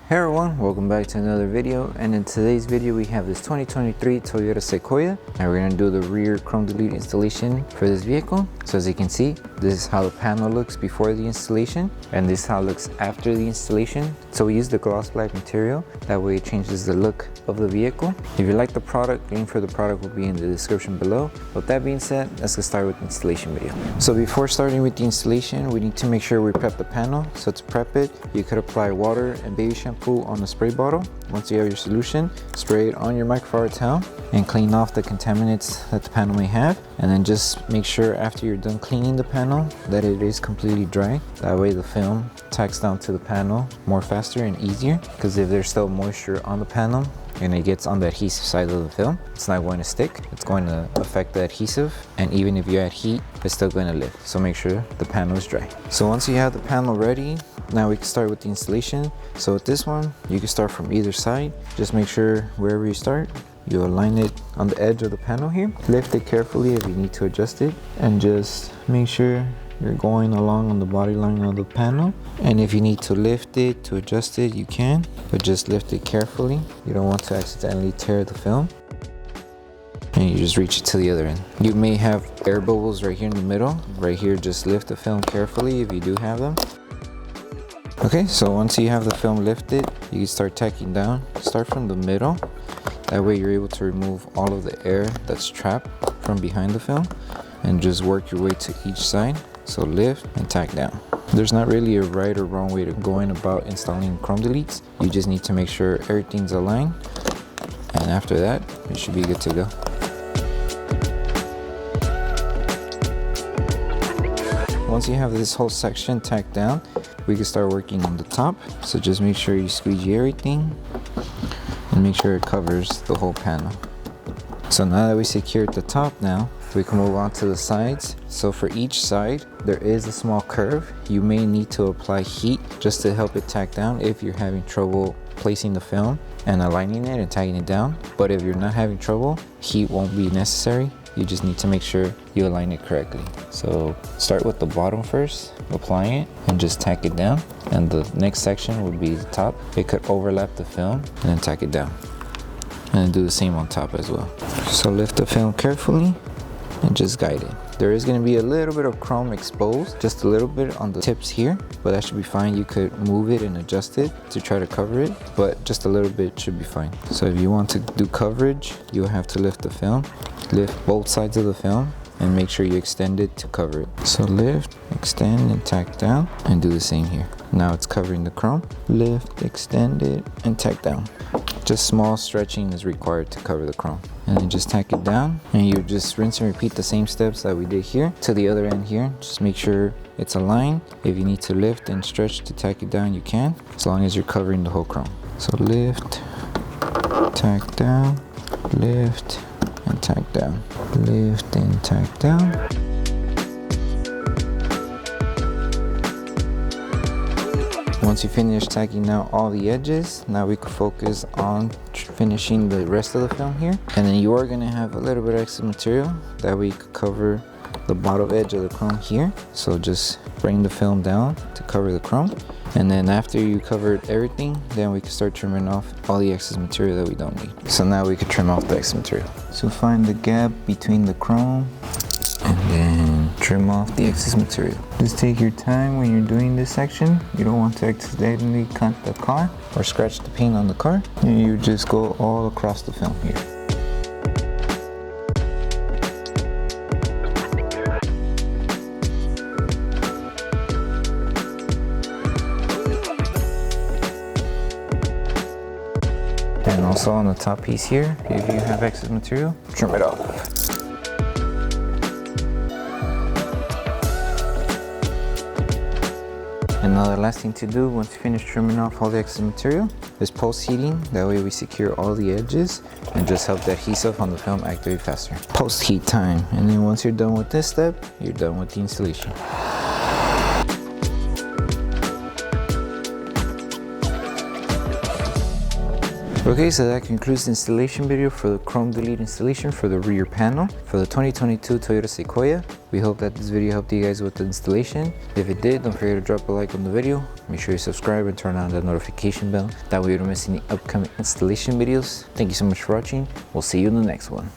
Hey everyone, welcome back to another video, and in today's video we have this 2023 Toyota Sequoia and we're going to do the rear chrome delete installation for this vehicle. So as you can see, this is how the panel looks before the installation and this is how it looks after the installation. So we use the gloss black material, that way it changes the look of the vehicle. If you like the product, link for the product will be in the description below. With that being said, let's get started with the installation video. So before starting with the installation, we need to make sure we prep the panel. So to prep it, you could apply water and baby shampoo on a spray bottle. Once you have your solution, spray it on your microfiber towel and clean off the contaminants that the panel may have. And then just make sure after you're done cleaning the panel that it is completely dry. That way the film tacks down to the panel more faster and easier, because if there's still moisture on the panel and it gets on the adhesive side of the film, it's not going to stick. It's going to affect the adhesive, and even if you add heat, it's still going to lift. So make sure the panel is dry. So once you have the panel ready, now we can start with the installation. So with this one, you can start from either side. Just make sure wherever you start, you align it on the edge of the panel here. Lift it carefully if you need to adjust it, and just make sure you're going along on the body line of the panel. And if you need to lift it to adjust it, you can, but just lift it carefully. You don't want to accidentally tear the film. And you just reach it to the other end. You may have air bubbles right here in the middle. Right here, just lift the film carefully if you do have them. Okay, so once you have the film lifted, you can start tacking down. Start from the middle. That way you're able to remove all of the air that's trapped from behind the film, and just work your way to each side. So lift and tack down. There's not really a right or wrong way to going about installing chrome deletes. You just need to make sure everything's aligned, and after that, it should be good to go. Once you have this whole section tacked down, we can start working on the top. So just make sure you squeegee everything and make sure it covers the whole panel. So now that we secured the top, now we can move on to the sides. So for each side, there is a small curve. You may need to apply heat just to help it tack down if you're having trouble placing the film and aligning it and tagging it down. But if you're not having trouble, heat won't be necessary. You just need to make sure you align it correctly. So start with the bottom first, applying it, and just tack it down. And the next section would be the top. It could overlap the film and then tack it down. And then do the same on top as well. So lift the film carefully and just guide it. There is going to be a little bit of chrome exposed, just a little bit on the tips here, but that should be fine. You could move it and adjust it to try to cover it, but just a little bit should be fine. So if you want to do coverage, you'll have to lift the film, lift both sides of the film, and make sure you extend it to cover it. So lift, extend, and tack down, and do the same here. Now it's covering the chrome. Lift, extend it, and tack down. Just small stretching is required to cover the chrome. And then just tack it down, and you just rinse and repeat the same steps that we did here to the other end here. Just make sure it's aligned. If you need to lift and stretch to tack it down, you can, as long as you're covering the whole chrome. So lift, tack down, lift, and tack down. Lift and tack down. Once you finish tacking down all the edges, now we can focus on finishing the rest of the film here. And then you are going to have a little bit of extra material that we could cover the bottom edge of the chrome here. So just bring the film down to cover the chrome. And then after you covered everything, then we can start trimming off all the excess material that we don't need. So now we can trim off the excess material. So find the gap between the chrome and then trim off the excess material. Just take your time when you're doing this section. You don't want to accidentally cut the car or scratch the paint on the car. And you just go all across the film here. And also on the top piece here, if you have excess material, trim it off. And now the last thing to do once you finish trimming off all the excess material is post-heating. That way we secure all the edges and just help the adhesive on the film activate faster. Post-heat time. And then once you're done with this step, you're done with the installation. Okay, so that concludes the installation video for the Chrome Delete installation for the rear panel for the 2022 Toyota Sequoia. We hope that this video helped you guys with the installation. If it did, don't forget to drop a like on the video. Make sure you subscribe and turn on the notification bell. That way you don't miss any upcoming installation videos. Thank you so much for watching. We'll see you in the next one.